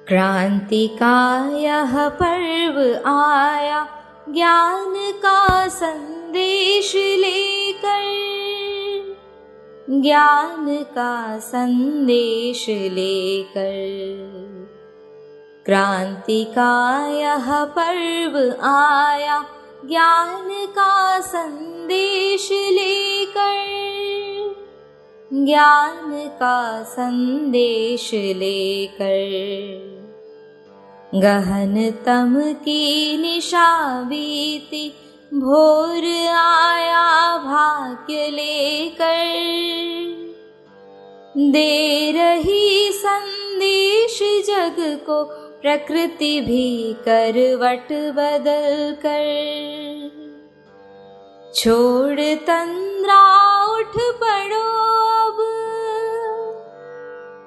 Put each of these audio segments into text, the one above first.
क्रांति का यह पर्व आया ज्ञान का संदेश लेकर, ज्ञान का संदेश लेकर। क्रांति का यह पर्व आया ज्ञान का संदेश लेकर, ज्ञान का संदेश लेकर। गहनतम की निशा बीती, भोर आया भाग्य लेकर, दे रही संदेश जग को प्रकृति भी करवट बदल कर। छोड़ तंद्रा उठ पड़ो अब,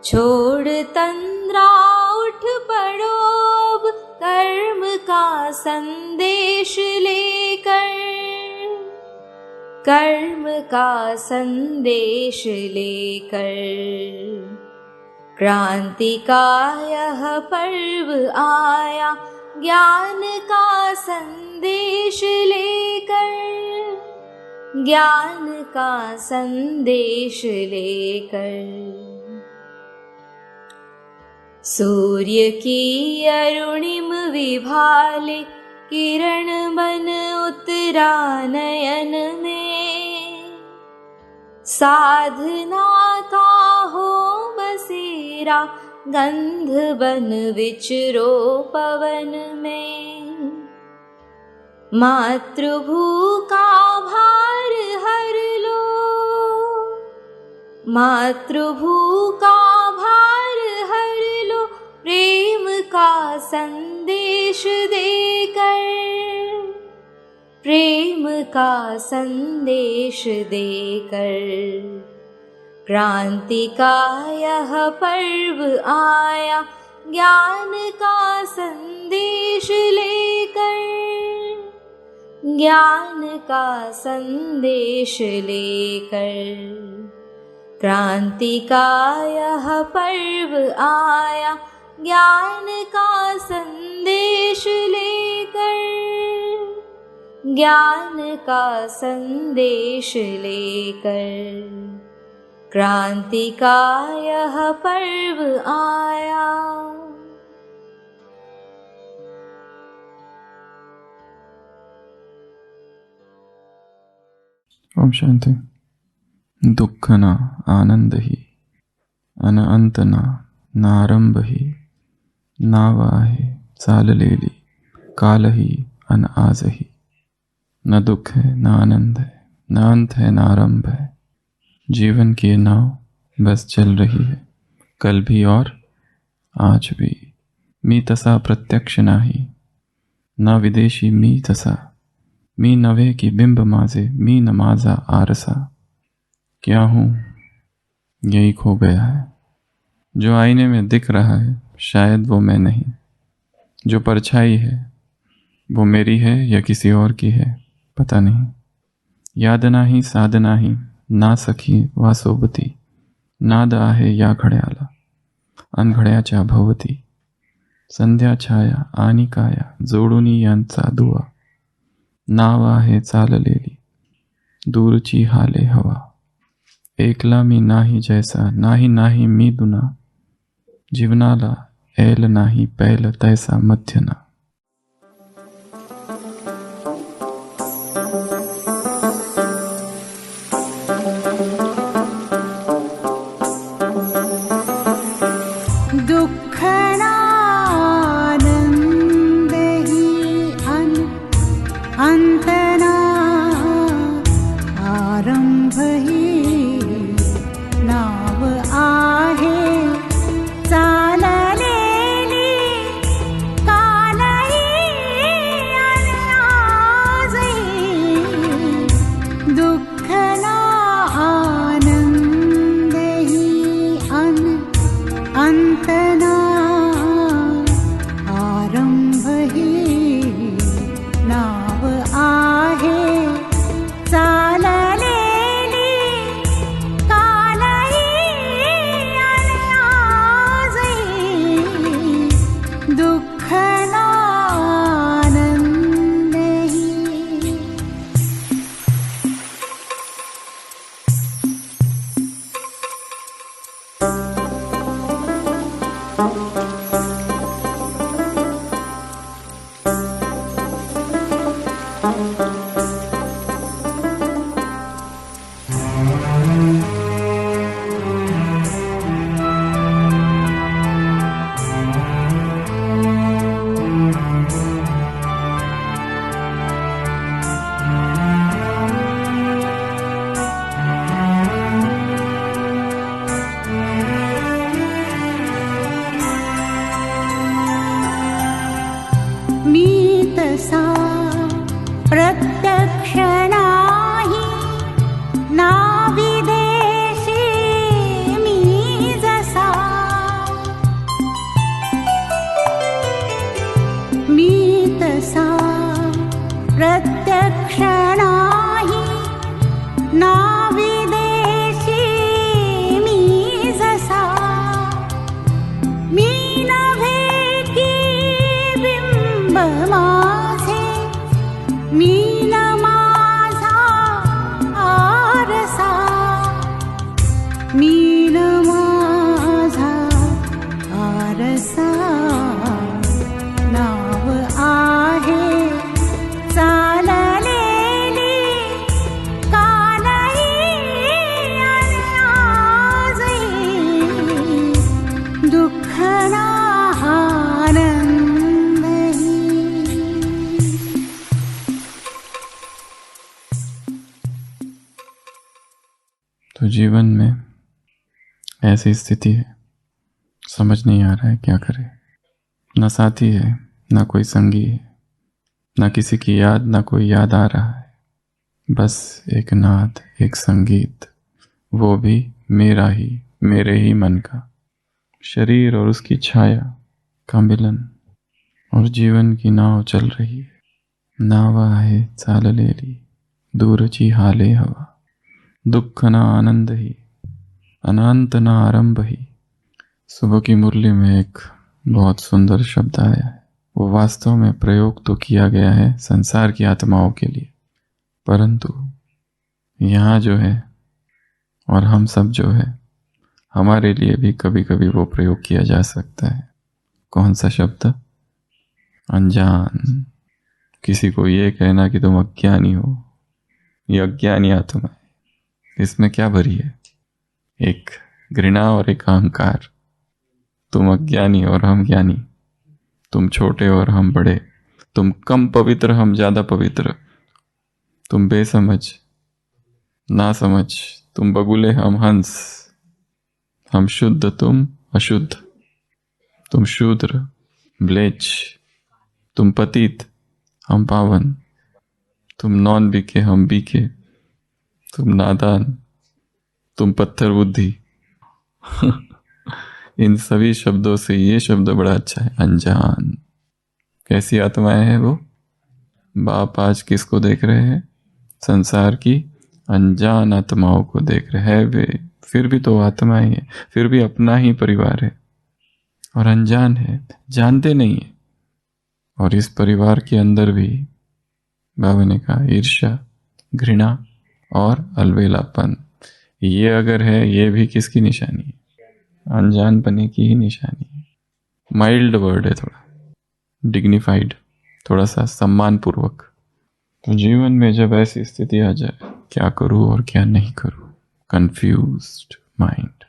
छोड़ तंद्रा उठ पड़ो अब, कर्म का संदेश लेकर, कर्म का संदेश लेकर। क्रांति का यह पर्व आया ज्ञान का संदेश लेकर, ज्ञान का संदेश लेकर। सूर्य की अरुणिम विभाले, किरण बन उतरा नयन में। साधना का हो बसेरा, गंध बन विचरो पवन में। मातृभू का भार हर लो, मातृभू का भार हर लो, प्रेम का संदेश देकर, प्रेम का संदेश देकर। क्रांति का यह पर्व आया ज्ञान का संदेश लेकर, ज्ञान का संदेश लेकर। क्रांति का यह पर्व आया ज्ञान का संदेश लेकर, ज्ञान का संदेश लेकर। क्रांति का यह पर्व आया। ओम शांति। दुःख न आनंद ही, अन अंत न नारंभ ही। नावाहे चाल लेली, काल ही अन आज ही। न दुख है न आनंद है, न अंत है न आरंभ है। जीवन की ये नाव बस चल रही है, कल भी और आज भी। मी तसा प्रत्यक्ष नाही, न विदेशी मी तसा। मी नवे की बिंब माजे, मी न माझा आरसा। क्या हूँ यही खो गया है, जो आईने में दिख रहा है शायद वो मैं नहीं। जो परछाई है वो मेरी है या किसी और की है पता नहीं। याद नाही साध नाही, ना सखी वा सोबती। नाद आहे या घड्याला, अनघड्याच्या भोवती। संध्या छाया आणि काया, जोडुनी यांचा दुवा। नाव आहे चाललेली, दूरची हाले हवा। एकला मी नाही जैसा, नाही नाही मी दुना। जीवनाला ऐल नाही पैल तैसा मध्य ना। चाललेली कालही मीन माझा आरसा नाव आहे चाललेली कालही आणि आजही दुःख ना आनंदही. तो जीवन में ऐसी स्थिति है, समझ नहीं आ रहा है क्या करे. न साथी है, न कोई संगी है, न किसी की याद, न कोई याद आ रहा है. बस एक नाद, एक संगीत, वो भी मेरा ही, मेरे ही मन का. शरीर और उसकी छाया का मिलन, और जीवन की नाव चल रही है. नाव आहे चाललेली दूरची हाले हवा. दुःख ना आनंद ही, अनंत ना आरंभ ही. सुबह की मुरली में एक बहुत सुंदर शब्द आया है. वो वास्तव में प्रयोग तो किया गया है संसार की आत्माओं के लिए, परंतु यहाँ जो है और हम सब जो है, हमारे लिए भी कभी कभी वो प्रयोग किया जा सकता है. कौन सा शब्द? अनजान. किसी को ये कहना कि तुम अज्ञानी हो, ये अज्ञानी आत्मा है. इसमें क्या भरी है? एक घृणा और एक अहंकार. तुम अज्ञानी और हम ज्ञानी, तुम छोटे और हम बड़े, तुम कम पवित्र हम ज्यादा पवित्र, तुम बेसमझ ना समझ, तुम बगुले हम हंस, हम शुद्ध तुम अशुद्ध, तुम शूद्र म्लेच्छ, तुम पतित हम पावन, तुम नॉन बीके हम बीके, तुम नादान, तुम पत्थर बुद्धि. इन सभी शब्दों से ये शब्द बड़ा अच्छा है, अनजान. कैसी आत्माएं हैं वो? बाप आज किसको देख रहे हैं? संसार की अनजान आत्माओं को देख रहे हैं. वे फिर भी तो आत्माएं हैं, फिर भी अपना ही परिवार है, और अनजान है, जानते नहीं है. और इस परिवार के अंदर भी बाबा ने कहा ईर्ष्या, घृणा और अलबेलापन, ये अगर है, ये भी किसकी निशानी है? अनजानपने की ही निशानी है. माइल्ड वर्ड है, थोड़ा डिग्निफाइड, थोड़ा सा सम्मान पूर्वक. तो जीवन में जब ऐसी स्थिति आ जाए, क्या करूं और क्या नहीं करूं, कंफ्यूज्ड माइंड,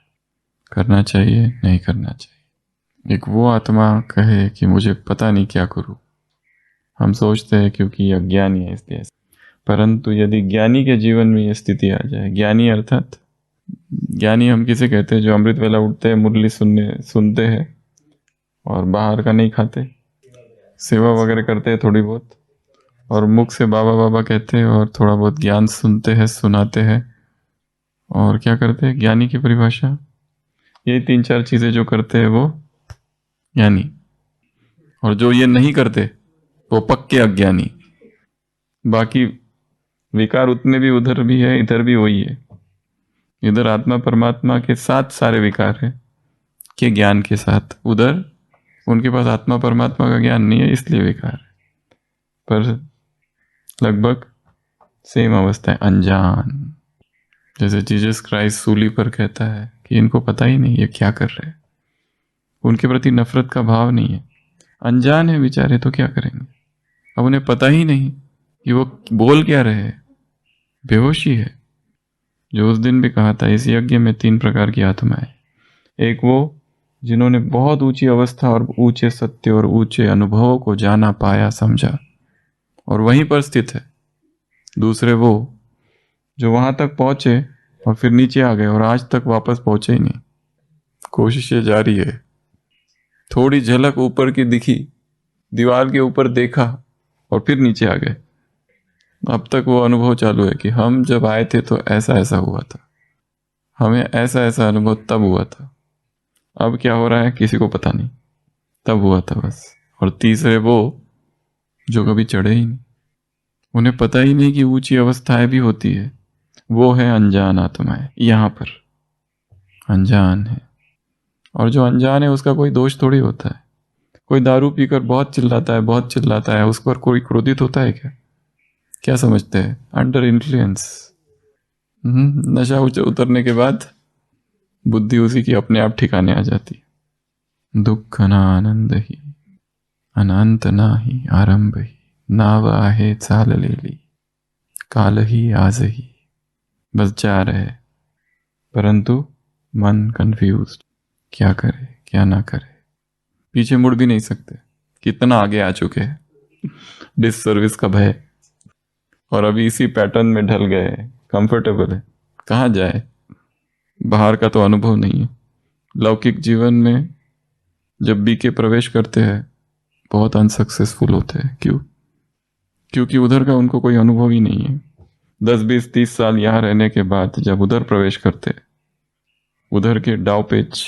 करना चाहिए नहीं करना चाहिए. एक वो आत्मा कहे कि मुझे पता नहीं क्या करूं. हम सोचते हैं क्योंकि अज्ञानी है इसलिए, परंतु यदि ज्ञानी के जीवन में यह स्थिति आ जाए, ज्ञानी अर्थात ज्ञानी हम किसे कहते हैं? जो अमृत वेला उठते हैं, मुरली सुनते हैं और बाहर का नहीं खाते, सेवा वगैरह करते हैं थोड़ी बहुत, और मुख से बाबा बाबा कहते हैं और थोड़ा बहुत ज्ञान सुनते हैं, सुनाते हैं, और क्या करते हैं? ज्ञानी की परिभाषा ये 3-4 चीजें जो करते हैं वो ज्ञानी. और जो ये नहीं करते वो पक्के अज्ञानी. बाकी विकार उतने भी उधर भी है, इधर भी वही है. इधर आत्मा परमात्मा के साथ सारे विकार है के ज्ञान के साथ, उधर उनके पास आत्मा परमात्मा का ज्ञान नहीं है इसलिए विकार है. पर लगभग सेम अवस्था है, अनजान. जैसे जीसस क्राइस्ट सूली पर कहता है कि इनको पता ही नहीं ये क्या कर रहे हैं. उनके प्रति नफरत का भाव नहीं है, अनजान है बेचारे, तो क्या करेंगे. अब उन्हें पता ही नहीं कि वो बोल क्या रहे हैं, बेहोशी है. जो उस दिन भी कहा था, इस यज्ञ में 3 प्रकार की आत्माएं. एक वो जिन्होंने बहुत ऊंची अवस्था और ऊंचे सत्य और ऊंचे अनुभवों को जाना, पाया, समझा और वहीं पर स्थित है. दूसरे वो जो वहां तक पहुंचे और फिर नीचे आ गए और आज तक वापस पहुंचे ही नहीं. कोशिशें जारी है. थोड़ी झलक ऊपर की दिखी, दीवार के ऊपर देखा और फिर नीचे आ गए. अब तक वो अनुभव चालू है कि हम जब आए थे तो ऐसा ऐसा हुआ था, हमें ऐसा ऐसा अनुभव तब हुआ था. अब क्या हो रहा है किसी को पता नहीं, तब हुआ था बस. और तीसरे वो जो कभी चढ़े ही नहीं, उन्हें पता ही नहीं कि ऊंची अवस्थाएं भी होती है. वो है अनजान आत्माएं. यहाँ पर अनजान है, और जो अनजान है उसका कोई दोष थोड़ी होता है. कोई दारू पीकर बहुत चिल्लाता है, उस पर कोई क्रोधित होता है क्या? क्या समझते हैं? अंडर इन्फ्लुएंस, नशा उतरने के बाद बुद्धि उसी की अपने आप ठिकाने आ जाती है। दुख न आनंद ही अनंत नाही आरंभ ही, नाव आहे चाललेली काल ही आज ही। बस जा रहे, परंतु मन कंफ्यूज, क्या करे क्या ना करे। पीछे मुड़ भी नहीं सकते, कितना आगे आ चुके हैं। डिससर्विस का भय, और अभी इसी पैटर्न में ढल गए, कंफर्टेबल है, कहाँ जाए। बाहर का तो अनुभव नहीं है। लौकिक जीवन में जब बीके प्रवेश करते हैं बहुत अनसक्सेसफुल होते हैं। क्यों? क्योंकि उधर का उनको कोई अनुभव ही नहीं है। 10 20 30 साल यहाँ रहने के बाद जब उधर प्रवेश करते, उधर के डाव पेच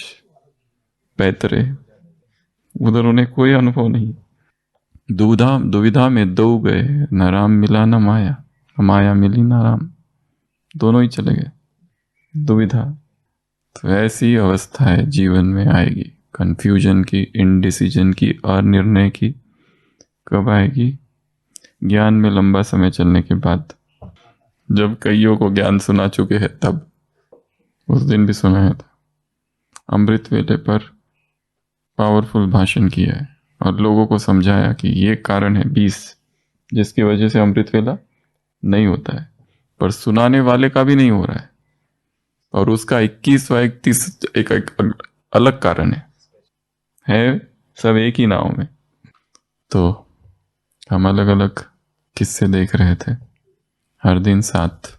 पैतरे, उधर उन्हें कोई अनुभव नहीं। दुविधा में दो गए, न राम मिला न माया, माया मिली न राम, दोनों ही चले गए। दुविधा, तो ऐसी अवस्थाएं जीवन में आएगी, कंफ्यूजन की, इनडिसीजन की, अनिर्णय की। कब आएगी? ज्ञान में लंबा समय चलने के बाद, जब कईयों को ज्ञान सुना चुके हैं तब। उस दिन भी सुनाया था, अमृत वेले पर पावरफुल भाषण किया है और लोगों को समझाया कि ये कारण है 20 जिसकी वजह से अमृत वेला नहीं होता है, पर सुनाने वाले का भी नहीं हो रहा है, और उसका 21वां 31 एक अलग कारण है सब एक ही नाव में। तो हम अलग अलग किस्से देख रहे थे, हर दिन 7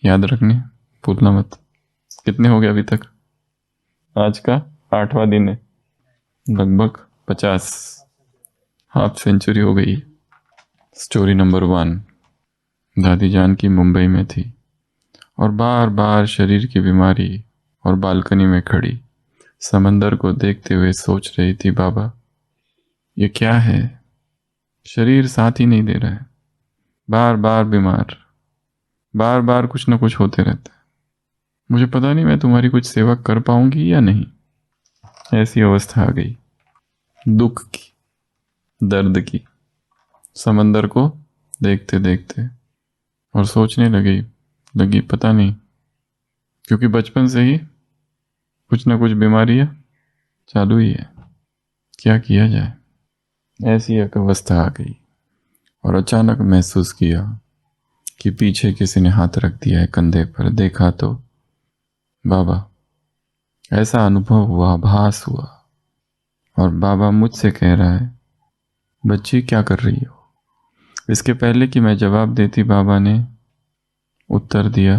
याद रखने, भूलना मत। कितने हो गए अभी तक? आज का 8वां दिन है, लगभग 50, हाफ सेंचुरी हो गई। स्टोरी नंबर 1, दादी जान की मुंबई में थी और बार बार शरीर की बीमारी, और बालकनी में खड़ी समंदर को देखते हुए सोच रही थी, बाबा ये क्या है? शरीर साथ ही नहीं दे रहा है, बार बार बीमार, बार बार कुछ ना कुछ होते रहता है। मुझे पता नहीं मैं तुम्हारी कुछ सेवा कर पाऊंगी या नहीं। ऐसी अवस्था आ गई, दुख की, दर्द की, समंदर को देखते देखते, और सोचने लगी पता नहीं, क्योंकि बचपन से ही कुछ ना कुछ बीमारियां चालू ही है, क्या किया जाए। ऐसी एक अवस्था आ गई और अचानक महसूस किया कि पीछे किसी ने हाथ रख दिया है कंधे पर। देखा तो बाबा, ऐसा अनुभव हुआ, आभास हुआ, और बाबा मुझसे कह रहा है, बच्ची क्या कर रही हो? इसके पहले कि मैं जवाब देती, बाबा ने उत्तर दिया,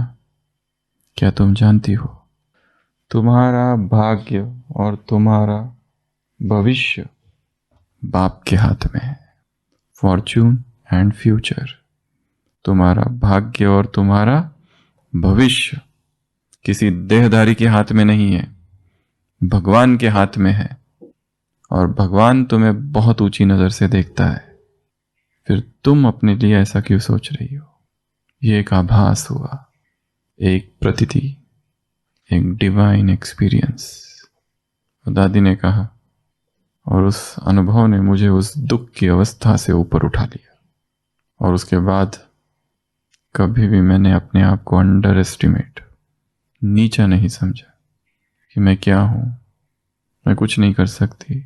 क्या तुम जानती हो तुम्हारा भाग्य और तुम्हारा भविष्य बाप के हाथ में है। फॉर्च्यून एंड फ्यूचर, तुम्हारा भाग्य और तुम्हारा भविष्य किसी देहधारी के हाथ में नहीं है, भगवान के हाथ में है। और भगवान तुम्हें बहुत ऊंची नजर से देखता है, फिर तुम अपने लिए ऐसा क्यों सोच रही हो? ये एक आभास हुआ, एक प्रतीति, एक डिवाइन एक्सपीरियंस। दादी ने कहा, और उस अनुभव ने मुझे उस दुख की अवस्था से ऊपर उठा लिया। और उसके बाद कभी भी मैंने अपने आप को अंडर एस्टिमेट, नीचा नहीं समझा कि मैं क्या हूं, मैं कुछ नहीं कर सकती।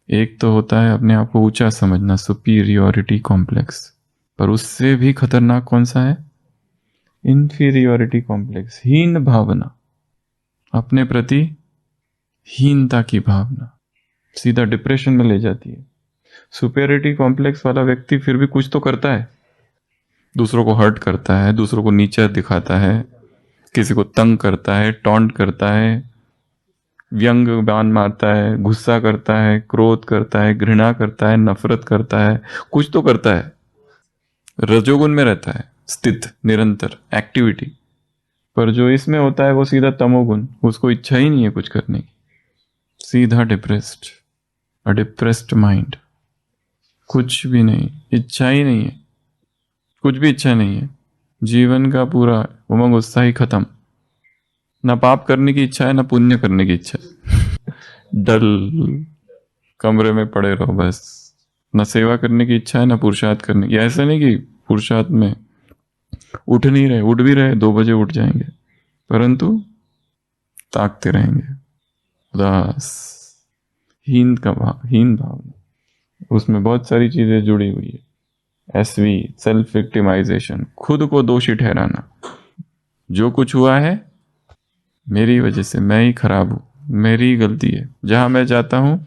एक तो होता है अपने आप को ऊंचा समझना, सुपीरियोरिटी कॉम्प्लेक्स, पर उससे भी खतरनाक कौन सा है? इंफीरियोरिटी कॉम्प्लेक्स, हीन भावना, अपने प्रति हीनता की भावना, सीधा डिप्रेशन में ले जाती है। सुपीरियोरिटी कॉम्प्लेक्स वाला व्यक्ति फिर भी कुछ तो करता है, दूसरों को हर्ट करता है, दूसरों को नीचा दिखाता है, किसी को तंग करता है, टॉन्ट करता है, व्यंग बाण मारता है, गुस्सा करता है, क्रोध करता है, घृणा करता है, नफरत करता है, कुछ तो करता है। रजोगुण में रहता है स्थित, निरंतर एक्टिविटी। पर जो इसमें होता है वो सीधा तमोगुण, उसको इच्छा ही नहीं है कुछ करने की, सीधा डिप्रेस्ड, अ डिप्रेस्ड माइंड, कुछ भी नहीं, इच्छा ही नहीं है, कुछ भी इच्छा नहीं है, जीवन का पूरा उमंग उत्साह ही खत्म। ना पाप करने की इच्छा है, ना पुण्य करने की इच्छा है। डल कमरे में पड़े रहो बस। ना सेवा करने की इच्छा है, ना पुरुषार्थ करने की। ऐसा नहीं कि पुरुषार्थ में उठ नहीं रहे, उठ भी रहे, 2 बजे उठ जाएंगे, परंतु ताकते रहेंगे। उदास, हीन भावना, उसमें बहुत सारी चीजें जुड़ी हुई है। एसवी, सेल्फ विक्टिमाइजेशन, खुद को दोषी ठहराना। जो कुछ हुआ है मेरी वजह से, मैं ही खराब हूं, मेरी गलती है। जहां मैं जाता हूं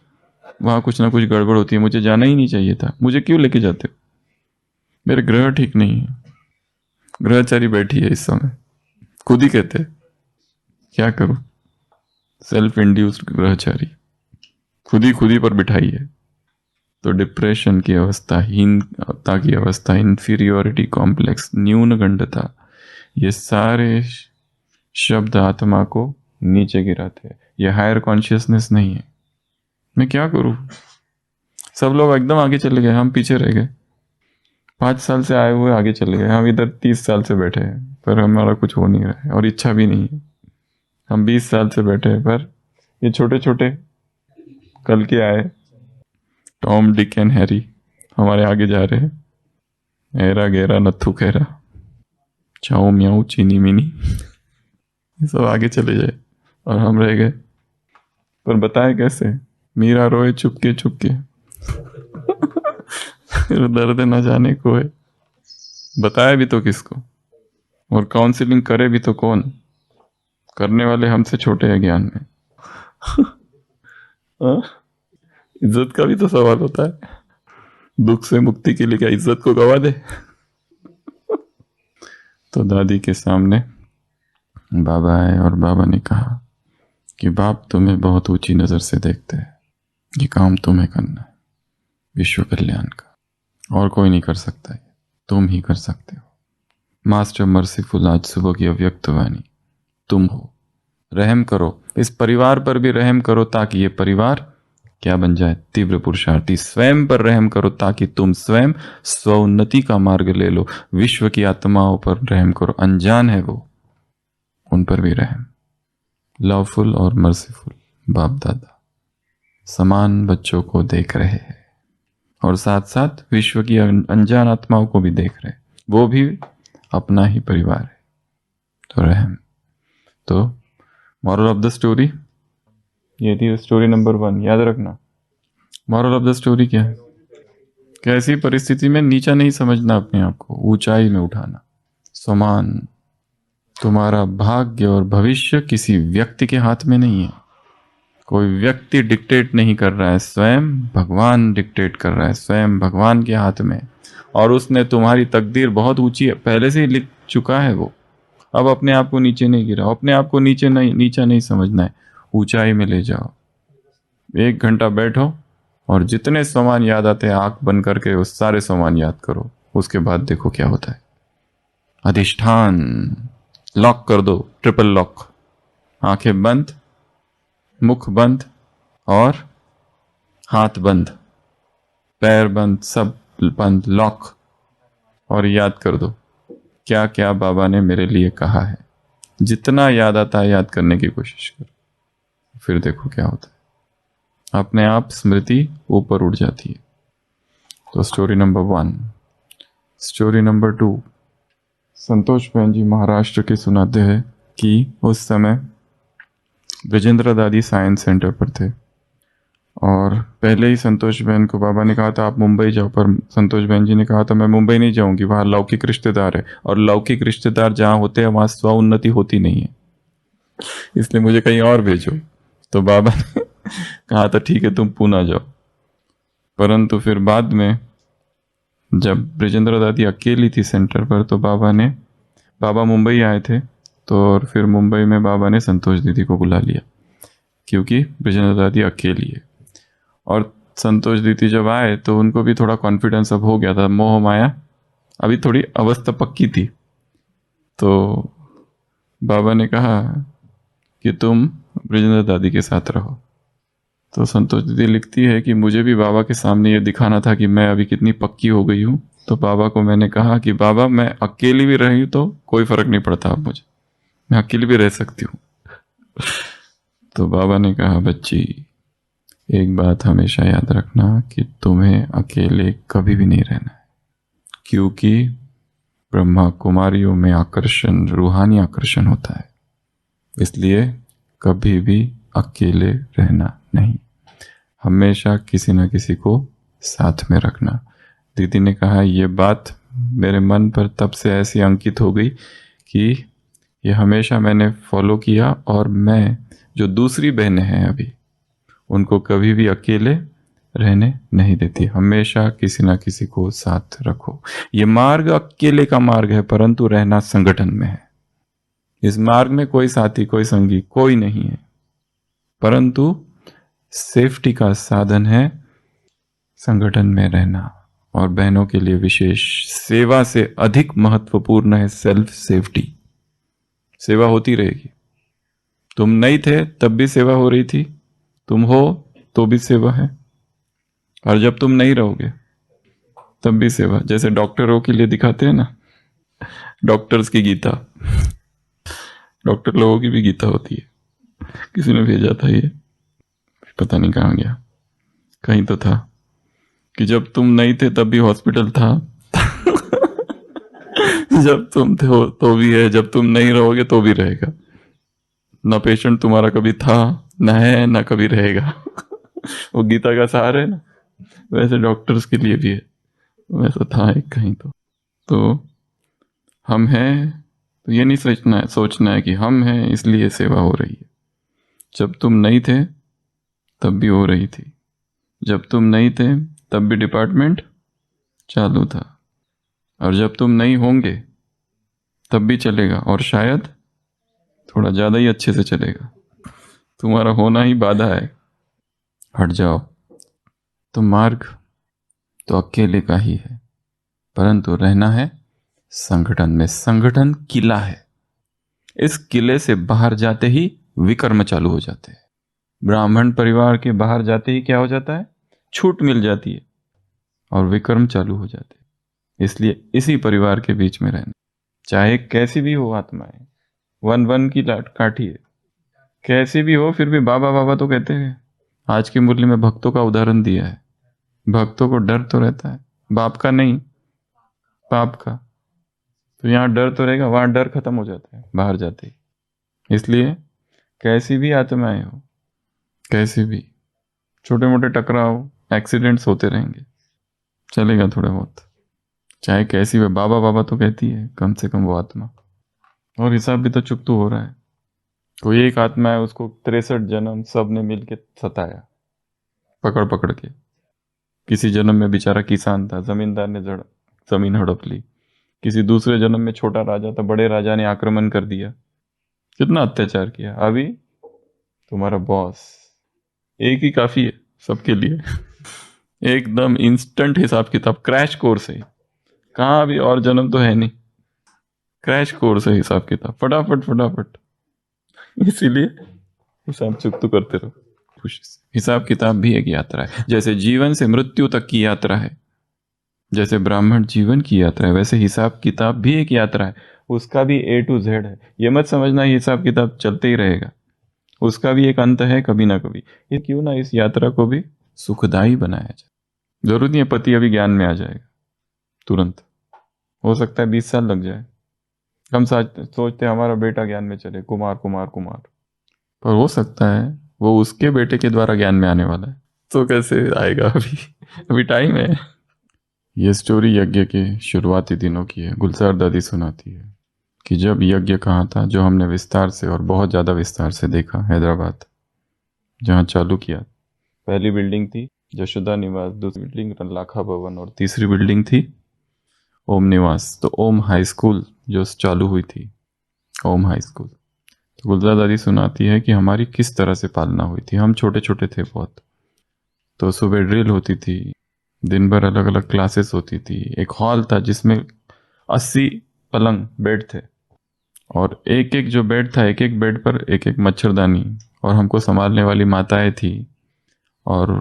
वहां कुछ ना कुछ गड़बड़ होती है, मुझे जाना ही नहीं चाहिए था, मुझे क्यों लेके जाते हो? मेरे ग्रह ठीक नहीं है, ग्रहचारी बैठी है इस समय, खुद ही कहते हैं। क्या करूं? सेल्फ इंड्यूस्ड ग्रहचारी खुद ही पर बिठाई है। तो डिप्रेशन की अवस्था, हीनता की अवस्था, इंफीरियोरिटी कॉम्प्लेक्स, न्यूनगंडता, ये सारे शब्द आत्मा को नीचे गिराते हैं। ये हायर कॉन्शियसनेस नहीं है। मैं क्या करूं? सब लोग एकदम आगे चले गए, हम पीछे रह गए। 5 साल से आए हुए आगे चले गए, हम इधर 30 साल से बैठे हैं, पर हमारा कुछ हो नहीं रहा है और इच्छा भी नहीं है। हम 20 साल से बैठे हैं, पर ये छोटे छोटे कल के आए टॉम, डिक एंड हैरी हमारे आगे जा रहे हैं। ऐरा गैरा नत्थु खैरा, चाऊ म्याऊ चीनी मिनी, ये सब आगे चले जाए और हम रह गए। पर बताए कैसे? मीरा रोए चुपके चुपके फिर दर्द न जाने को है। बताए भी तो किसको? और काउंसलिंग करे भी तो कौन? करने वाले हमसे छोटे हैं ज्ञान में। इज्जत का भी तो सवाल होता है। दुख से मुक्ति के लिए क्या इज्जत को गवा दे? तो दादी के सामने बाबा आए और बाबा ने कहा कि बाप तुम्हें बहुत ऊंची नजर से देखते हैं, ये काम तुम्हें करना है, विश्व कल्याण का, और कोई नहीं कर सकता है, तुम ही कर सकते हो। मास्टर मर्सीफुल, आज सुबह की अव्यक्त वाणी तुम हो। रहम करो, इस परिवार पर भी रहम करो, ताकि ये परिवार क्या बन जाए? तीव्र पुरुषार्थी। स्वयं पर रहम करो ताकि तुम स्वयं स्वोन्नति का मार्ग ले लो। विश्व की आत्माओं पर रहम करो, अनजान है वो, उन पर भी रहम। लवफुल और मर्सीफुल बाप दादा समान बच्चों को देख रहे हैं और साथ साथ विश्व की अनजान आत्माओं को भी देख रहे हैं, वो भी अपना ही परिवार है। तो रहम। तो मॉरल ऑफ द स्टोरी, ये थी स्टोरी नंबर 1, याद रखना। मॉरल ऑफ द स्टोरी क्या है? कैसी परिस्थिति में नीचा नहीं समझना अपने आप को, ऊंचाई में उठाना। समान, तुम्हारा भाग्य और भविष्य किसी व्यक्ति के हाथ में नहीं है। कोई व्यक्ति डिक्टेट नहीं कर रहा है, स्वयं भगवान डिक्टेट कर रहा है, स्वयं भगवान के हाथ में। और उसने तुम्हारी तकदीर बहुत ऊंची है, पहले से ही लिख चुका है वो। अब अपने आप को नीचे नहीं गिराओ, अपने आप को नीचा नहीं समझना है, ऊंचाई में ले जाओ। 1 घंटा बैठो और जितने सामान याद आते हैं आंख बंद करके उस सारे सामान याद करो, उसके बाद देखो क्या होता है। अधिष्ठान लॉक कर दो, ट्रिपल लॉक। आंखें बंद, मुख बंद और हाथ बंद, पैर बंद, सब बंद, लॉक। और याद कर दो क्या क्या बाबा ने मेरे लिए कहा है। जितना याद आता है याद करने की कोशिश करो, फिर देखो क्या होता है, अपने आप स्मृति ऊपर उड़ जाती है। तो स्टोरी नंबर 1। स्टोरी नंबर 2, संतोष बहन जी महाराष्ट्र के सुनाते हैं कि उस समय ब्रजेंद्र दादी साइंस सेंटर पर थे और पहले ही संतोष बहन को बाबा ने कहा था आप मुंबई जाओ, पर संतोष बहन जी ने कहा था मैं मुंबई नहीं जाऊंगी, वहाँ लौकिक रिश्तेदार है और लौकिक रिश्तेदार जहाँ होते हैं वहाँ स्व उन्नति होती नहीं है, इसलिए मुझे कहीं और भेजो। तो बाबा ने कहा था ठीक है तुम पूना जाओ। परंतु फिर बाद में जब ब्रजेंद्र दादी अकेली थी सेंटर पर, तो बाबा मुंबई आए थे, तो और फिर मुंबई में बाबा ने संतोष दीदी को बुला लिया क्योंकि ब्रजेंद्र दादी अकेली है। और संतोष दीदी जब आए तो उनको भी थोड़ा कॉन्फिडेंस अब हो गया था, मोह माया अभी थोड़ी अवस्था पक्की थी। तो बाबा ने कहा कि तुम ब्रजेंद्र दादी के साथ रहो। तो संतोष दीदी लिखती है कि मुझे भी बाबा के सामने ये दिखाना था कि मैं अभी कितनी पक्की हो गई हूँ। तो बाबा को मैंने कहा कि बाबा मैं अकेली भी रही तो कोई फर्क नहीं पड़ता अब मुझे, मैं अकेली भी रह सकती हूँ। तो बाबा ने कहा बच्ची एक बात हमेशा याद रखना कि तुम्हें अकेले कभी भी नहीं रहना है, क्योंकि ब्रह्मा कुमारियों में आकर्षण, रूहानी आकर्षण होता है। इसलिए कभी भी अकेले रहना नहीं, हमेशा किसी न किसी को साथ में रखना। दीदी ने कहा ये बात मेरे मन पर तब से ऐसी अंकित हो गई कि ये हमेशा मैंने फॉलो किया, और मैं जो दूसरी बहनें हैं अभी उनको कभी भी अकेले रहने नहीं देती, हमेशा किसी ना किसी को साथ रखो। ये मार्ग अकेले का मार्ग है, परंतु रहना संगठन में है। इस मार्ग में कोई साथी, कोई संगी, कोई नहीं है, परंतु सेफ्टी का साधन है संगठन में रहना। और बहनों के लिए विशेष, सेवा से अधिक महत्वपूर्ण है सेल्फ सेफ्टी। सेवा होती रहेगी, तुम नहीं थे तब भी सेवा हो रही थी, तुम हो तो भी सेवा है, और जब तुम नहीं रहोगे तब भी सेवा। जैसे डॉक्टरों के लिए दिखाते हैं ना, डॉक्टर्स की गीता, डॉक्टर लोगों की भी गीता होती है। किसी ने भेजा था ये, पता नहीं कहाँ गया, कहीं तो था कि जब तुम नहीं थे तब भी हॉस्पिटल था जब तुम थे हो तो भी है, जब तुम नहीं रहोगे तो भी रहेगा। ना पेशेंट तुम्हारा कभी था, ना है, ना कभी रहेगा वो गीता का सार है ना, वैसे डॉक्टर्स के लिए भी है, वैसा था एक कहीं तो हम हैं, तो ये नहीं सोचना है कि हम हैं इसलिए सेवा हो रही है। जब तुम नहीं थे तब भी हो रही थी, जब तुम नहीं थे तब भी डिपार्टमेंट चालू था, और जब तुम नहीं होंगे तब भी चलेगा, और शायद थोड़ा ज़्यादा ही अच्छे से चलेगा। तुम्हारा होना ही बाधा है, हट जाओ। तो मार्ग तो अकेले का ही है, परंतु रहना है संगठन में। संगठन किला है, इस किले से बाहर जाते ही विकर्म चालू हो जाते हैं। ब्राह्मण परिवार के बाहर जाते ही क्या हो जाता है, छूट मिल जाती है और विकर्म चालू हो जाते हैं। इसलिए इसी परिवार के बीच में रहना, चाहे कैसी भी हो आत्माएं, वन की काठी है, कैसी भी हो, फिर भी बाबा बाबा तो कहते हैं। आज की मुरली में भक्तों का उदाहरण दिया है। भक्तों को डर तो रहता है, बाप का नहीं, पाप का। तो यहाँ डर तो रहेगा, वहां डर खत्म हो जाता है बाहर जाते ही। इसलिए कैसी भी आत्माएं हो, कैसी भी छोटे मोटे टकराव, एक्सीडेंट्स होते रहेंगे, चलेगा थोड़ा बहुत, चाहे कैसी भी। बाबा बाबा तो कहती है कम से कम वो आत्मा, और हिसाब भी तो चुकतू हो रहा है। कोई एक आत्मा है, उसको 63 जन्म सब ने मिल के सताया, पकड़ पकड़ के। किसी जन्म में बेचारा किसान था, जमींदार ने जमीन हड़प ली। किसी दूसरे जन्म में छोटा राजा था, बड़े राजा ने आक्रमण कर दिया, कितना अत्याचार किया। अभी तुम्हारा बॉस एक ही काफी है सबके लिए एकदम इंस्टेंट हिसाब किताब, क्रैश कोर्स है। कहाँ अभी और जन्म तो है नहीं, क्रैश कोर्स है हिसाब किताब, फटाफट फटाफट। इसीलिए हिसाब चुकतू करते रहो खुशी से। हिसाब किताब भी एक यात्रा है, जैसे जीवन से मृत्यु तक की यात्रा है, जैसे ब्राह्मण जीवन की यात्रा है, वैसे हिसाब किताब भी एक यात्रा है। उसका भी A to Z है। ये मत समझना ये हिसाब किताब चलते ही रहेगा, उसका भी एक अंत है कभी ना कभी। ये क्यों ना इस यात्रा को भी सुखदायी बनाया जाए। जरूरत नहीं है पति अभी ज्ञान में आ जाएगा तुरंत, हो सकता है 20 साल लग जाए। हम सोचते हमारा बेटा ज्ञान में चले, कुमार कुमार कुमार, पर हो सकता है वो उसके बेटे के द्वारा ज्ञान में आने वाला है, तो कैसे आएगा अभी टाइम है। ये स्टोरी यज्ञ के शुरुआती दिनों की है। गुलजार दादी सुनाती है कि जब यज्ञ कहाँ था, जो हमने विस्तार से और बहुत ज़्यादा विस्तार से देखा, हैदराबाद, जहाँ चालू किया। पहली बिल्डिंग थी यशोदा निवास, दूसरी बिल्डिंग लाखा भवन, और तीसरी बिल्डिंग थी ओम निवास। तो ओम हाई स्कूल जो चालू हुई थी, ओम हाई स्कूल। तो गुलजार दादी सुनाती है कि हमारी किस तरह से पालना हुई थी। हम छोटे छोटे थे बहुत, तो सुबह ड्रिल होती थी, दिन भर अलग अलग क्लासेस होती थी। एक हॉल था जिसमें 80 पलंग बेड थे, और एक एक जो बेड था, एक एक बेड पर एक एक मच्छरदानी, और हमको संभालने वाली माताएं थी, और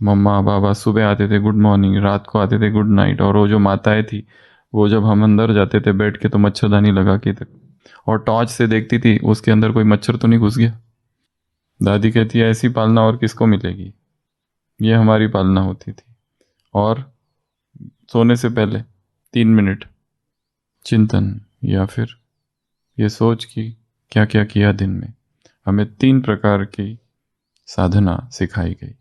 मम्मा बाबा सुबह आते थे गुड मॉर्निंग, रात को आते थे गुड नाइट। और वो जो माताएं थी वो जब हम अंदर जाते थे बैठ के, तो मच्छरदानी लगा के तक और टॉर्च से देखती थी उसके अंदर कोई मच्छर तो नहीं घुस गया। दादी कहती है ऐसी पालना और किसको मिलेगी, ये हमारी पालना होती थी। और सोने से पहले 3 मिनट चिंतन, या फिर ये सोच कि क्या क्या किया दिन में, हमें 3 प्रकार की साधना सिखाई गई,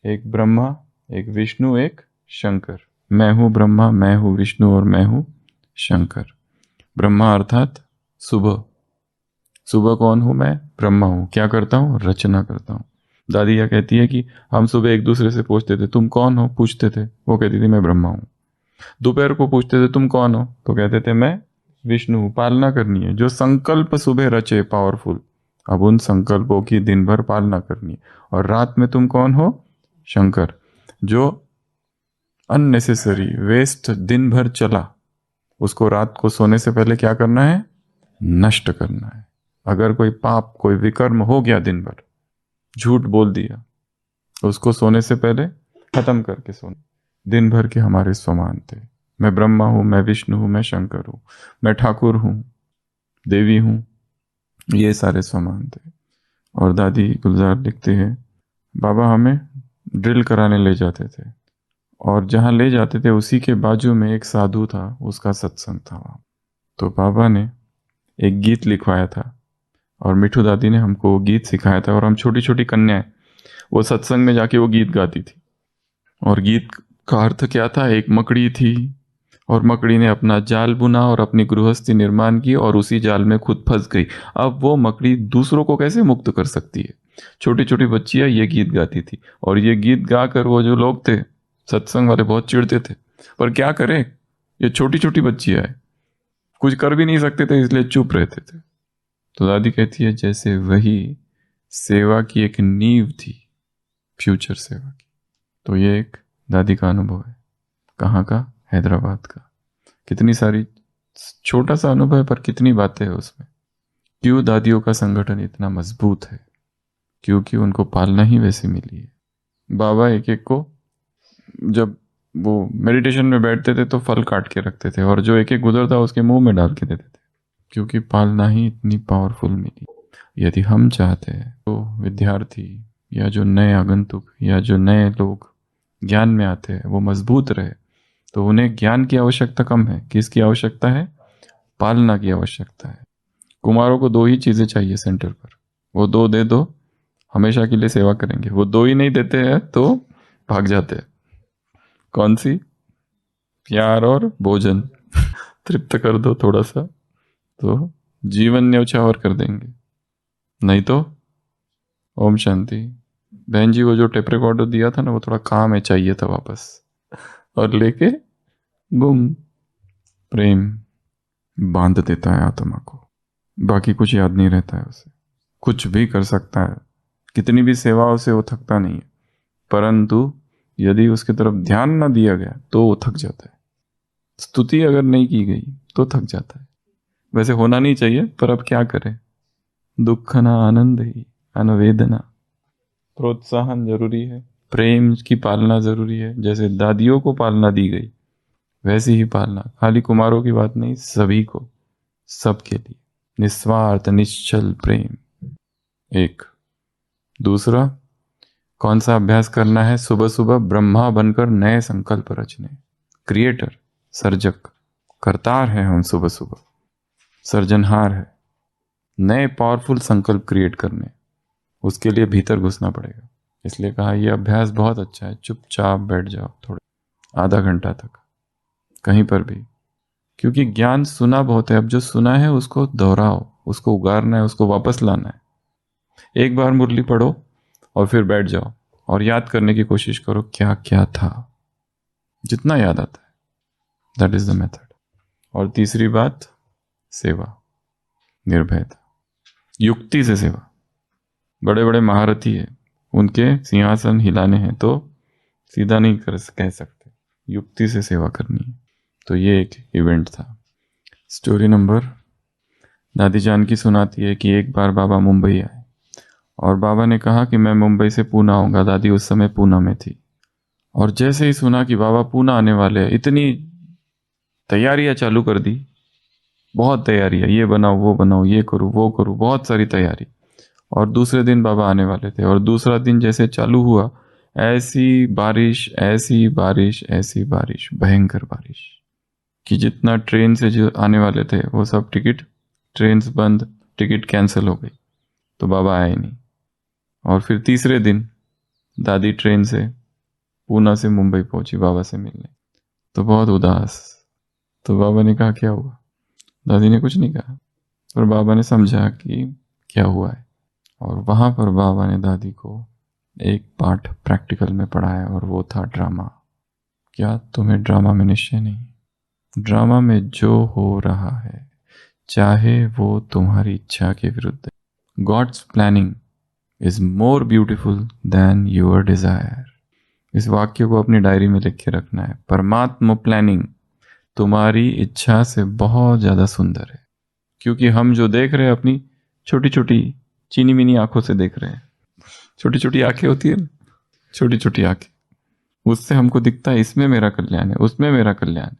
एक ब्रह्मा, एक विष्णु, एक शंकर। मैं हूँ ब्रह्मा, मैं हूँ विष्णु और मैं हूँ शंकर। ब्रह्मा अर्थात सुबह। सुबह कौन हूँ मैं? ब्रह्मा हूँ। क्या करता हूँ? रचना करता हूँ। दादी क्या कहती है कि हम सुबह एक दूसरे से पूछते थे तुम कौन हो, पूछते थे, वो कहती थी मैं ब्रह्मा हूँ। दोपहर को पूछते थे तुम कौन हो, तो कहते थे मैं विष्णु हूँ। पालना करनी है, जो संकल्प सुबह रचे पावरफुल, अब उन संकल्पों की दिन भर पालना करनी है। और रात में तुम कौन हो? शंकर, जो अननेसेसरी वेस्ट दिन भर चला, उसको रात को सोने से पहले क्या करना है? नष्ट करना है। अगर कोई पाप, कोई विकर्म हो गया दिन भर, झूठ बोल दिया, उसको सोने से पहले खत्म करके सोना। दिन भर के हमारे स्वमान थे, मैं ब्रह्मा हूं, मैं विष्णु हूं, मैं शंकर हूं, मैं ठाकुर हूं, देवी हूं, ये सारे स्वमान थे। और दादी गुलजार लिखते हैं बाबा हमें ड्रिल कराने ले जाते थे, और जहाँ ले जाते थे उसी के बाजू में एक साधु था, उसका सत्संग था वहाँ। तो बाबा ने एक गीत लिखवाया था और मिठू दादी ने हमको वो गीत सिखाया था, और हम छोटी छोटी कन्याएं वो सत्संग में जाके वो गीत गाती थी। और गीत का अर्थ क्या था? एक मकड़ी थी और मकड़ी ने अपना जाल बुना और अपनी गृहस्थी निर्माण की और उसी जाल में खुद फंस गई। अब वो मकड़ी दूसरों को कैसे मुक्त कर सकती है? छोटी छोटी बच्चियां ये गीत गाती थी, और ये गीत गाकर वो जो लोग थे सत्संग वाले बहुत चिढ़ते थे, पर क्या करें, ये छोटी छोटी बच्चियां है, कुछ कर भी नहीं सकते थे, इसलिए चुप रहते थे। तो दादी कहती है जैसे वही सेवा की एक नींव थी, फ्यूचर सेवा की। तो ये एक दादी का अनुभव है। कहाँ का? हैदराबाद का। कितनी सारी, छोटा सा अनुभव है पर कितनी बातें हैं उसमें। क्यों दादियों का संगठन इतना मजबूत है? क्योंकि उनको पालना ही वैसे मिली है। बाबा एक एक को जब वो मेडिटेशन में बैठते थे तो फल काट के रखते थे, और जो एक एक गुजरता उसके मुंह में डाल के देते थे, क्योंकि पालना ही इतनी पावरफुल मिली। यदि हम चाहते हैं तो विद्यार्थी या जो नए आगंतुक या जो नए लोग ज्ञान में आते हैं वो मजबूत रहे, तो उन्हें ज्ञान की आवश्यकता कम है। किसकी आवश्यकता है? पालना की आवश्यकता है। कुमारों को 2 ही चीजें चाहिए सेंटर पर, वो 2 दे दो, हमेशा के लिए सेवा करेंगे। वो 2 ही नहीं देते हैं तो भाग जाते हैं। कौन सी? प्यार और भोजन तृप्त कर दो थोड़ा सा, तो जीवन न्यौछावर कर देंगे, नहीं तो ओम शांति। बहन जी वो जो टेप रिकॉर्डर दिया था ना, वो थोड़ा काम है, चाहिए था वापस, और लेके गुम। प्रेम बांध देता है आत्मा को, बाकी कुछ याद नहीं रहता है उसे। कुछ भी कर सकता है, कितनी भी सेवाओं से वो थकता नहीं है, परंतु यदि उसकी तरफ ध्यान ना दिया गया तो वो थक जाता है। स्तुति अगर नहीं की गई तो थक जाता है। वैसे होना नहीं चाहिए, पर अब क्या करें, दुख ना आनंद ही अनवेदना। प्रोत्साहन जरूरी है, प्रेम की पालना जरूरी है। जैसे दादियों को पालना दी गई वैसी ही पालना, खाली कुमारों की बात नहीं, सभी को, सबके लिए निस्वार्थ निश्चल प्रेम। एक दूसरा, कौन सा अभ्यास करना है? सुबह सुबह ब्रह्मा बनकर नए संकल्प रचने। क्रिएटर, सर्जक, करतार है हम, सुबह सुबह सर्जनहार है। नए पावरफुल संकल्प क्रिएट करने, उसके लिए भीतर घुसना पड़ेगा। इसलिए कहा यह अभ्यास बहुत अच्छा है। चुपचाप बैठ जाओ थोड़े, आधा घंटा तक कहीं पर भी, क्योंकि ज्ञान सुना बहुत है। अब जो सुना है उसको दोहराओ, उसको उगारना है, उसको वापस लाना है। एक बार मुरली पढ़ो और फिर बैठ जाओ और याद करने की कोशिश करो क्या क्या था, जितना याद आता है। That is the method. और तीसरी बात, सेवा, निर्भयता, युक्ति से सेवा। बड़े बड़े महारथी है, उनके सिंहासन हिलाने हैं तो सीधा नहीं कह सकते, युक्ति से सेवा करनी है। तो ये एक इवेंट था। स्टोरी नंबर, दादी जान की सुनाती है कि एक बार बाबा मुंबई आए और बाबा ने कहा कि मैं मुंबई से पूना आऊँगा। दादी उस समय पूना में थी, और जैसे ही सुना कि बाबा पूना आने वाले हैं, इतनी तैयारियां चालू कर दी, बहुत तैयारियां, ये बनाओ वो बनाओ, ये करूँ वो करूँ, बहुत सारी तैयारी। और दूसरे दिन बाबा आने वाले थे, और दूसरा दिन जैसे चालू हुआ, ऐसी बारिश ऐसी बारिश ऐसी बारिश, भयंकर बारिश, कि जितना ट्रेन से जो आने वाले थे वो सब टिकट, ट्रेन बंद, टिकट कैंसिल हो गई। तो बाबा आए नहीं। और फिर तीसरे दिन दादी ट्रेन से पूना से मुंबई पहुंची बाबा से मिलने, तो बहुत उदास। तो बाबा ने कहा क्या हुआ? दादी ने कुछ नहीं कहा, पर बाबा ने समझा कि क्या हुआ है। और वहां पर बाबा ने दादी को एक पाठ प्रैक्टिकल में पढ़ाया, और वो था ड्रामा। क्या तुम्हें ड्रामा में निश्चय नहीं? ड्रामा में जो हो रहा है, चाहे वो तुम्हारी इच्छा के विरुद्ध है, God's planning is more beautiful than your desire. इस वाक्य को अपनी डायरी में लिख के रखना है। परमात्मा प्लानिंग तुम्हारी इच्छा से बहुत ज्यादा सुंदर है। क्योंकि हम जो देख रहे हैं अपनी छोटी छोटी चीनी मिनी आंखों से देख रहे हैं। छोटी छोटी आंखें होती है ना, छोटी छोटी आंखें, उससे हमको दिखता है इसमें मेरा कल्याण है, उसमें मेरा कल्याण है,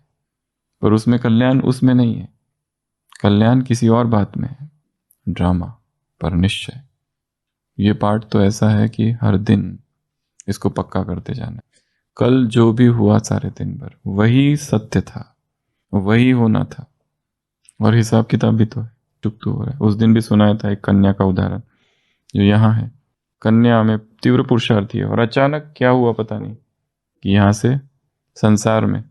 पर उसमें कल्याण उसमें नहीं है, कल्याण किसी और बात में है। ड्रामा पर निश्चय। ये पाठ तो ऐसा है कि हर दिन इसको पक्का करते जाना। कल जो भी हुआ सारे दिन भर वही सत्य था, वही होना था, और हिसाब किताब भी तो है, चुप तो हो रहा है। उस दिन भी सुनाया था एक कन्या का उदाहरण जो यहाँ है। कन्या में तीव्र पुरुषार्थी है, और अचानक क्या हुआ पता नहीं कि यहाँ से संसार में,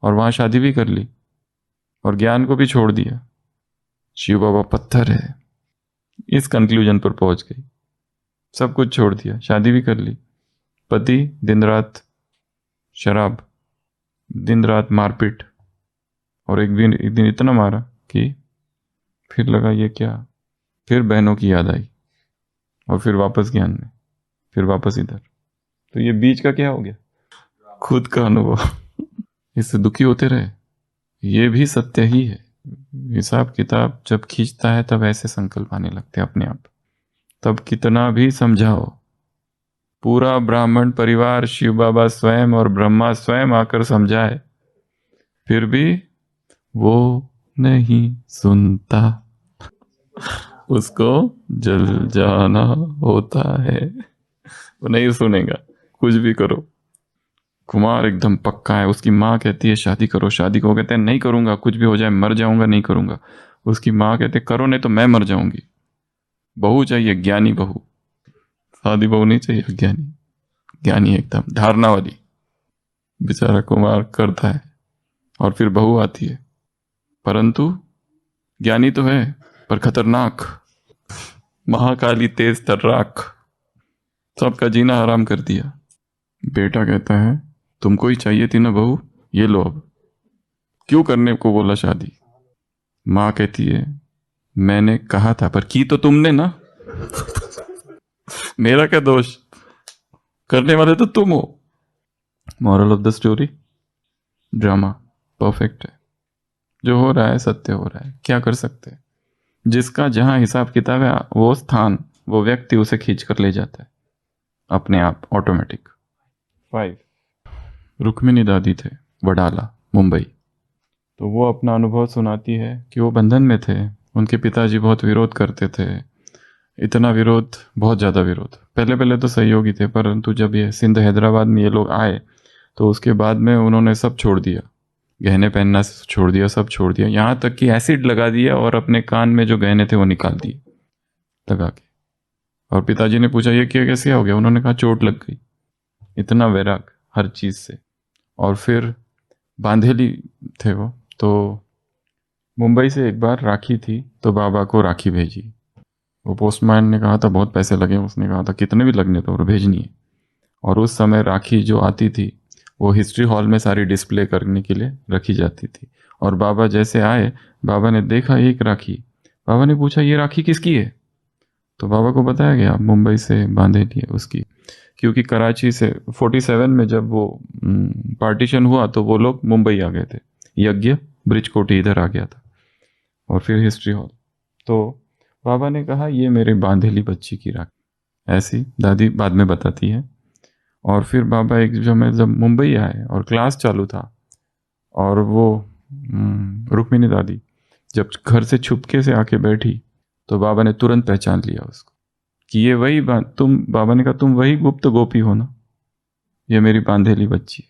और वहां शादी भी कर ली और ज्ञान को भी छोड़ दिया। शिव बाबा पत्थर है, इस कंक्लूजन पर पहुंच गई। सब कुछ छोड़ दिया, शादी भी कर ली। पति दिन रात शराब, दिन रात मारपीट, और एक दिन इतना मारा कि फिर लगा ये क्या। फिर बहनों की याद आई, और फिर वापस ज्ञान में, फिर वापस इधर। तो ये बीच का क्या हो गया? खुद का अनुभव। इससे दुखी होते रहे। ये भी सत्य ही है। हिसाब किताब जब खींचता है तब ऐसे संकल्प आने लगते अपने आप। तब कितना भी समझाओ, पूरा ब्राह्मण परिवार, शिव बाबा स्वयं और ब्रह्मा स्वयं आकर समझाए, फिर भी वो नहीं सुनता। उसको जल जाना होता है, वो नहीं सुनेगा कुछ भी करो। कुमार एकदम पक्का है। उसकी माँ कहती है शादी करो, शादी को कहते हैं नहीं करूंगा, कुछ भी हो जाए, मर जाऊंगा, नहीं करूंगा। उसकी माँ कहते करो नहीं तो मैं मर जाऊंगी। बहू चाहिए, ज्ञानी बहू, शादी बहू नहीं चाहिए, ज्ञानी। ज्ञानी एकदम धारणा वाली। बेचारा कुमार करता है, और फिर बहू आती है, परंतु ज्ञानी तो है पर खतरनाक, महाकाली तेज तर्राक, सबका जीना हराम कर दिया। बेटा कहता है तुमको ही चाहिए थी ना बहू, ये लो, अब क्यों करने को बोला शादी? माँ कहती है मैंने कहा था, पर की तो तुमने ना। मेरा क्या दोष, करने वाले तो तुम हो। Moral of the story, drama perfect है। जो हो रहा है सत्य हो रहा है, क्या कर सकते हैं। जिसका जहां हिसाब किताब है, वो स्थान, वो व्यक्ति उसे खींच कर ले जाता है अपने आप, ऑटोमेटिक। 5 रुक्मिणी दादी थे, वडाला, मुंबई। तो वो अपना अनुभव सुनाती है कि वो बंधन में थे। उनके पिताजी बहुत विरोध करते थे, इतना विरोध, बहुत ज़्यादा विरोध। पहले पहले तो सहयोगी थे, परंतु जब ये सिंध हैदराबाद में ये लोग आए तो उसके बाद में उन्होंने सब छोड़ दिया, गहने पहनना छोड़ दिया, सब छोड़ दिया, यहाँ तक कि एसिड लगा दिया और अपने कान में जो गहने थे वो निकाल दिए लगा के। और पिताजी ने पूछा ये क्या, कैसे हो गया? उन्होंने कहा चोट लग गई। इतना वैराग हर चीज़ से। और फिर बांधेली थे वो, तो मुंबई से एक बार राखी थी तो बाबा को राखी भेजी। वो पोस्टमैन ने कहा था बहुत पैसे लगे, उसने कहा था कितने भी लगने तो भेजनी है। और उस समय राखी जो आती थी वो हिस्ट्री हॉल में सारी डिस्प्ले करने के लिए रखी जाती थी। और बाबा जैसे आए, बाबा ने देखा एक राखी, बाबा ने पूछा ये राखी किसकी है? तो बाबा को बताया गया मुंबई से बांधेली है उसकी। क्योंकि कराची से 47 में जब वो पार्टीशन हुआ तो वो लोग मुंबई आ गए थे, यज्ञ ब्रिज कोठी इधर आ गया था, और फिर हिस्ट्री हॉल। तो बाबा ने कहा ये मेरे बांधेली बच्ची की राखी, ऐसी दादी बाद में बताती है। और फिर बाबा एक जब मुंबई आए और क्लास चालू था, और वो रुक्मिणी दादी जब घर से छुपके से आके बैठी तो बाबा ने तुरंत पहचान लिया उसको कि ये वही तुम। बाबा ने कहा तुम वही गुप्त गोपी हो ना, ये मेरी बांधेली बच्ची है।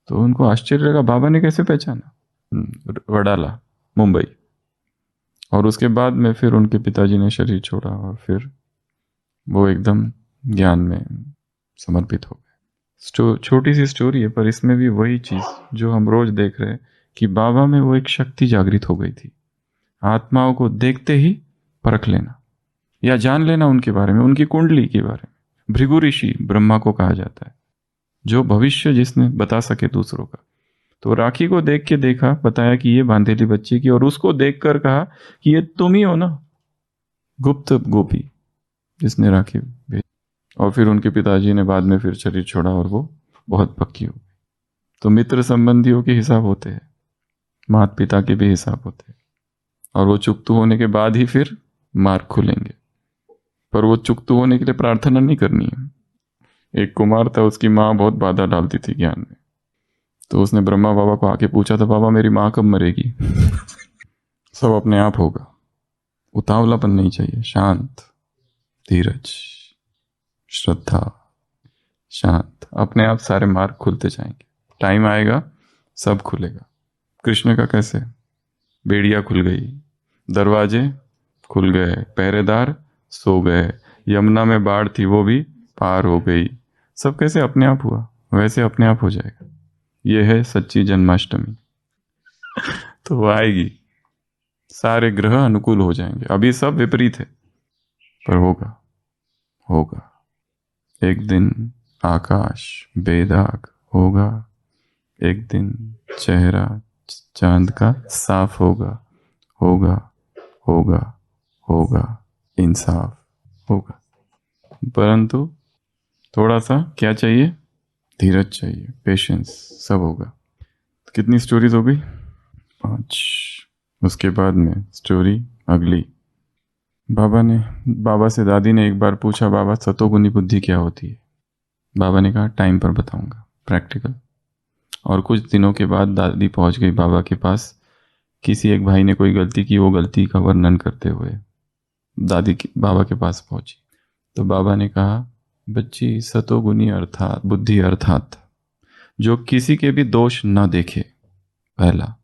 तो उनको आश्चर्य लगा, बाबा ने कैसे पहचाना? वडाला, मुंबई। और उसके बाद में फिर उनके पिताजी ने शरीर छोड़ा और फिर वो एकदम ज्ञान में समर्पित हो गए। छोटी सी स्टोरी है, पर इसमें भी वही चीज़ जो हम रोज देख रहे हैं कि बाबा में वो एक शक्ति जागृत हो गई थी। आत्माओं को देखते ही परख लेना या जान लेना उनके बारे में, उनकी कुंडली के बारे में। भृगु ऋषि ब्रह्मा को कहा जाता है, जो भविष्य जिसने बता सके दूसरों का। तो राखी को देख के देखा, बताया कि ये बांधेली बच्ची की, और उसको देखकर कहा कि ये तुम ही हो ना, गुप्त गोपी जिसने राखी भेजी। और फिर उनके पिताजी ने बाद में फिर शरीर छोड़ा और वो बहुत पक्की हो गई। तो मित्र संबंधियों के हिसाब होते हैं, माता पिता के भी हिसाब होते हैं, और वो चुकतू होने के बाद ही फिर मार्ग खुलेंगे। पर वो चुकतू होने के लिए प्रार्थना नहीं करनी है। एक कुमार था, उसकी माँ बहुत बाधा डालती थी ज्ञान में, तो उसने ब्रह्मा बाबा को आके पूछा था, बाबा मेरी माँ कब मरेगी? सब अपने आप होगा, उतावलापन नहीं चाहिए, शांत, धीरज, श्रद्धा, शांत, अपने आप सारे मार्ग खुलते जाएंगे। टाइम आएगा सब खुलेगा। कृष्ण का कैसे? बेड़ियां खुल गई, दरवाजे खुल गए, पहरेदार सो गए, यमुना में बाढ़ थी वो भी पार हो गई। सब कैसे अपने आप हुआ, वैसे अपने आप हो जाएगा। ये है सच्ची जन्माष्टमी। तो वो आएगी, सारे ग्रह अनुकूल हो जाएंगे। अभी सब विपरीत है, पर होगा होगा। एक दिन आकाश बेदाग होगा, एक दिन चेहरा चांद का साफ होगा, होगा होगा होगा, इंसाफ होगा। परंतु थोड़ा सा क्या चाहिए? धीरज चाहिए, पेशेंस, सब होगा। तो कितनी स्टोरीज हो गई? 5। उसके बाद में स्टोरी अगली। बाबा से दादी ने एक बार पूछा, बाबा सतोगुनी बुद्धि क्या होती है? बाबा ने कहा टाइम पर बताऊंगा, प्रैक्टिकल। और कुछ दिनों के बाद दादी पहुंच गई बाबा के पास। किसी एक भाई ने कोई गलती की, वो गलती का वर्णन करते हुए दादी बाबा के पास पहुंची। तो बाबा ने कहा, बच्ची, सतोगुनी अर्थात बुद्धि अर्थात जो किसी के भी दोष न देखे। पहला,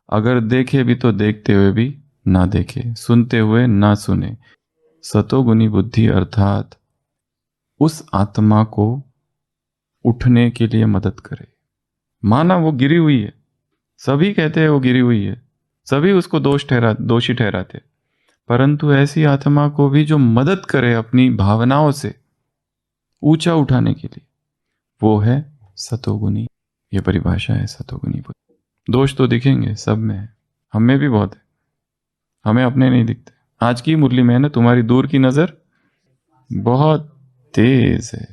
अगर देखे भी तो देखते हुए भी ना देखे, सुनते हुए ना सुने। सतोगुनी बुद्धि अर्थात उस आत्मा को उठने के लिए मदद करे। माना वो गिरी हुई है, सभी कहते हैं वो गिरी हुई है, सभी उसको दोषी ठहराते, परंतु ऐसी आत्मा को भी जो मदद करे अपनी भावनाओं से ऊंचा उठाने के लिए, वो है सतोगुनी। ये परिभाषा है सतोगुनी बुद्धि। दोष तो दिखेंगे, सब में है, हम में भी बहुत है, हमें अपने नहीं दिखते। आज की मुरली में है ना, तुम्हारी दूर की नजर बहुत तेज है,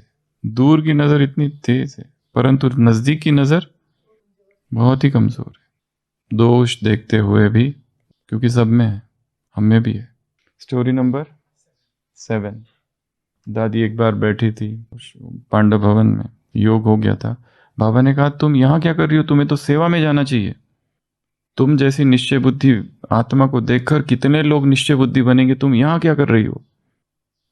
दूर की नजर इतनी तेज है, परंतु नजदीक की नजर बहुत ही कमजोर है। दोष देखते हुए भी, क्योंकि सब में है, हम में भी है। Story number 7। दादी एक बार बैठी थी पांडव भवन में, योग हो गया था। बाबा ने कहा, तुम यहां क्या कर रही हो? तुम्हें तो सेवा में जाना चाहिए। तुम जैसी निश्चय बुद्धि आत्मा को देखकर कितने लोग निश्चय बुद्धि बनेंगे, तुम यहां क्या कर रही हो?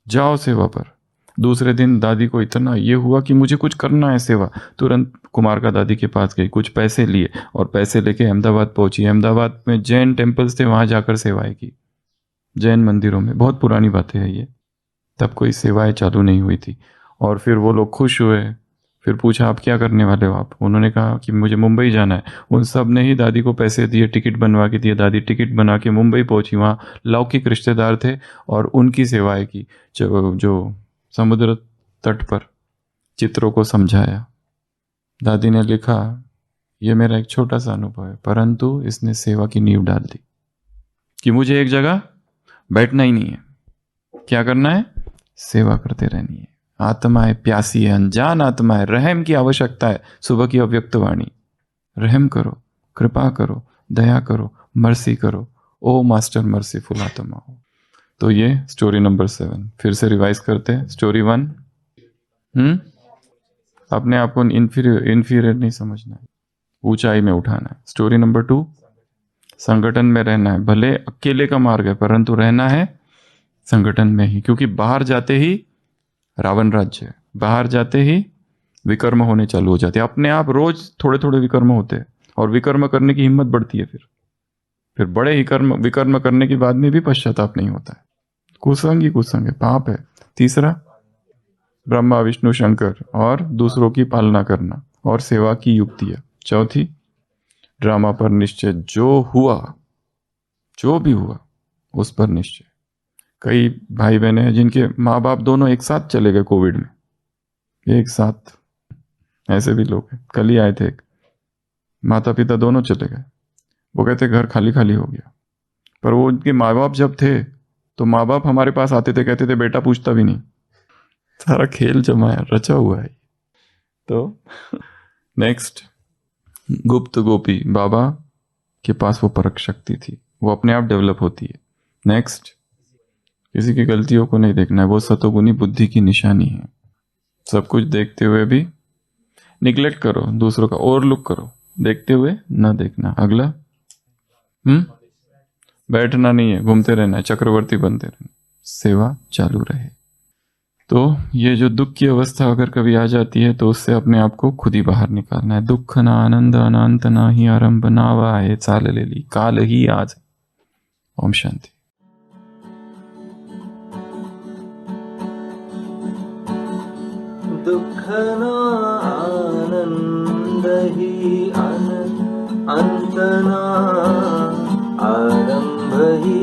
जाओ सेवा पर। दूसरे दिन दादी को इतना ये हुआ कि मुझे कुछ करना है सेवा। तुरंत कुमार का दादी के पास गई, कुछ पैसे लिए और पैसे लेके अहमदाबाद पहुंची। अहमदाबाद में जैन टेम्पल्स थे, वहां जाकर सेवाएं की, जैन मंदिरों में। बहुत पुरानी बातें हैं ये, तब कोई सेवाएं चालू नहीं हुई थी। और फिर वो लोग खुश हुए। फिर पूछा, आप क्या करने वाले हो आप? उन्होंने कहा कि मुझे मुंबई जाना है। उन सब ने ही दादी को पैसे दिए, टिकट बनवा के दिए। दादी टिकट बना के मुंबई पहुंची। वहाँ लौकिक रिश्तेदार थे और उनकी सेवाएं की। जो समुद्र तट पर चित्रों को समझाया। दादी ने लिखा, यह मेरा एक छोटा सा अनुभव है, परंतु इसने सेवा की नींव डाल दी कि मुझे एक जगह बैठना ही नहीं है। क्या करना है? सेवा करते रहनी है। आत्माएं प्यासी है, अनजान आत्माएं, रहम की आवश्यकता है। सुबह की अव्यक्त वाणी, रहम करो, कृपा करो, दया करो, मर्सी करो। ओ मास्टर मर्सीफुल आत्मा हो। तो ये स्टोरी नंबर 7 फिर से रिवाइज करते हैं। स्टोरी 1, अपने आप को इन्फीरियर नहीं समझना है, ऊंचाई में उठाना है। स्टोरी नंबर 2, संगठन में रहना है। भले अकेले का मार्ग है, परंतु रहना है संगठन में ही, क्योंकि बाहर जाते ही रावण राज्य है। बाहर जाते ही विकर्म होने चालू हो जाते हैं। अपने आप रोज थोड़े थोड़े विकर्म होते हैं और विकर्म करने की हिम्मत बढ़ती है। फिर बड़े ही कर्म विकर्म करने के बाद में भी पश्चाताप नहीं होता है। कुसंग ही कुसंग है, पाप है। तीसरा, ब्रह्मा विष्णु शंकर और दूसरों की पालना करना और सेवा की युक्ति है। चौथी, ड्रामा पर निश्चय, जो हुआ जो भी हुआ उस पर निश्चय। कई भाई बहने हैं जिनके माँ बाप दोनों एक साथ चले गए कोविड में, एक साथ, ऐसे भी लोग हैं। कल ही आए थे, एक माता पिता दोनों चले गए। वो कहते घर खाली खाली हो गया, पर वो उनके माँ बाप जब थे तो माँ बाप हमारे पास आते थे, कहते थे बेटा पूछता भी नहीं। सारा खेल जमाया रचा हुआ है। तो नेक्स्ट, गुप्त गोपी, बाबा के पास वो परख शक्ति थी, वो अपने आप डेवलप होती है। नेक्स्ट, किसी की गलतियों को नहीं देखना है, वो सतोगुनी बुद्धि की निशानी है। सब कुछ देखते हुए भी निग्लेक्ट करो, दूसरों का ओवरलुक करो, देखते हुए ना देखना। अगला, बैठना नहीं है, घूमते रहना है, चक्रवर्ती बनते रहना, सेवा चालू रहे। तो ये जो दुख की अवस्था अगर कभी आ जाती है तो उससे अपने आप को खुद ही बाहर निकालना है। दुख ना आनंद अनंत ना ही आरंभ नावा है, चाल ले ली काल ही आज। ओम शांति। दुख ना आनंद ही अंत ना आरंभ ही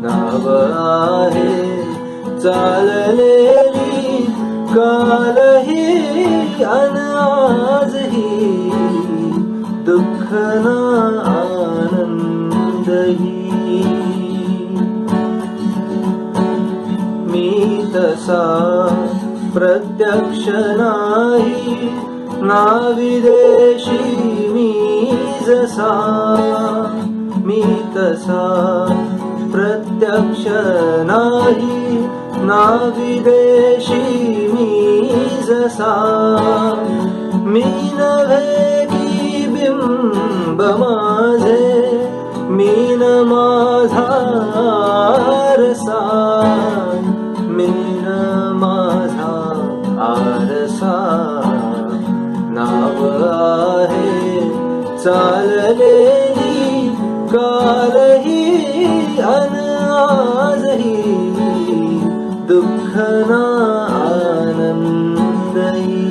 नाव आहे, चाललेली काल ही अन आज ही। दुःख ना आनंद ही मी तसा प्रत्यक्ष नाही, ना विदेशी मी जसा। मी तसा प्रत्यक्ष नाही, ना विदेशी मी जसा। मी नव्हे की बिंब माझे, मी न माझा आरसा। मी न माझा आरसा, नाव आहे चाललेली काल ही अन आज ही। दुःख ना आनंद ही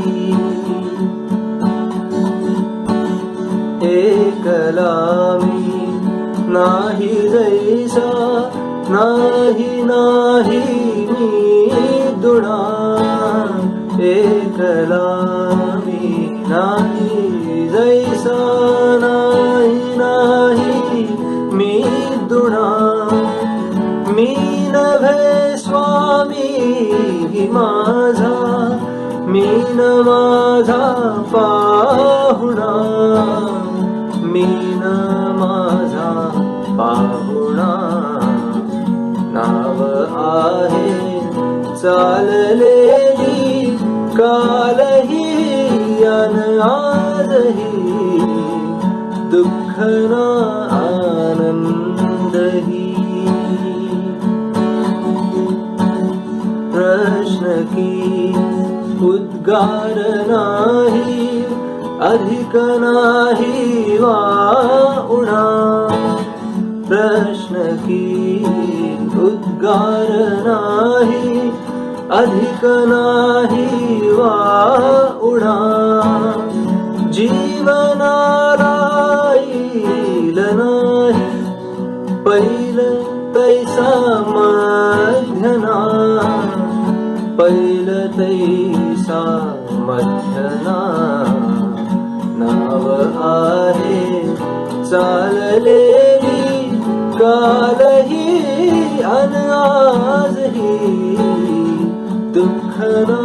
एकला मी नाही जैसा, नाही नाही मी दुणा। एकला मी नाही जैसा, नाही नाही मी दुणा। मी नव्हे स्वामी माझा, मी न माझा पाहुणा। मी न माझा पाहुणा, नाव आहे चाललेली काल ही अन आज ही। दुःख ना आनंद ही प्रश्न की उद्गार नाही, अधिक नाही वा उणा। प्रश्न की उद्गार नाही, अधिक नाही वा उणा। जीवनाला येईल नाही पैल तैसा मध्यना। पैल तैसा मध्यना, नाव आहे चाललेली काल ही अन आज ही। दुःख ना